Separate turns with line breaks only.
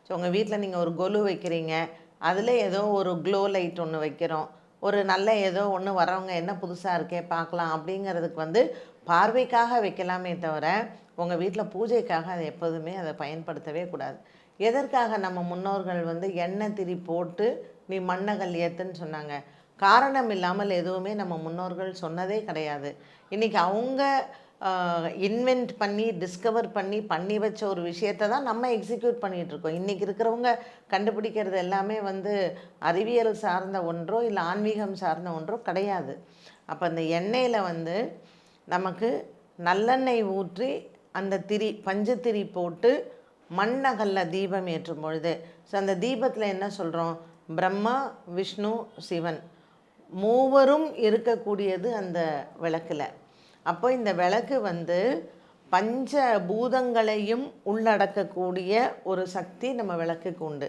உங்கள் வீட்டில் நீங்கள் ஒரு கொலு வைக்கிறீங்க, அதில் ஏதோ ஒரு க்ளோ லைட் ஒன்று வைக்கிறோம், ஒரு நல்ல ஏதோ ஒன்று வரவங்க என்ன புதுசாக இருக்கே பார்க்கலாம் அப்படிங்கிறதுக்கு வந்து பார்வைக்காக வைக்கலாமே தவிர உங்கள் வீட்டில் பூஜைக்காக அதை எப்போதுமே அதை பயன்படுத்தவே கூடாது. எதற்காக நம்ம முன்னோர்கள் வந்து எண்ணெய் திரி போட்டு நீ மண்ணகல் ஏற்றுன்னு சொன்னாங்க? காரணம் இல்லாமல் எதுவுமே நம்ம முன்னோர்கள் சொன்னதே கிடையாது. இன்றைக்கி அவங்க இன்வென்ட் பண்ணி டிஸ்கவர் பண்ணி வச்ச ஒரு விஷயத்தை தான் நம்ம எக்ஸிக்யூட் பண்ணிகிட்ருக்கோம். இன்றைக்கி இருக்கிறவங்க கண்டுபிடிக்கிறது எல்லாமே வந்து அறிவியல் சார்ந்த ஒன்றோ இல்லை ஆன்மீகம் சார்ந்த ஒன்றோ கிடையாது. அப்போ அந்த எண்ணெயில் வந்து நமக்கு நல்லெண்ணெய் ஊற்றி அந்த திரி பஞ்சத்திரி போட்டு மண்ணகல்ல தீபம் ஏற்றும் பொழுது அந்த தீபத்தில் என்ன சொல்கிறோம்? பிரம்மா, விஷ்ணு, சிவன் மூவரும் இருக்கக்கூடியது அந்த விளக்கில். அப்போ இந்த விளக்கு வந்து பஞ்ச பூதங்களையும் உள்ளடக்கக்கூடிய ஒரு சக்தி நம்ம விளக்குக்கு உண்டு.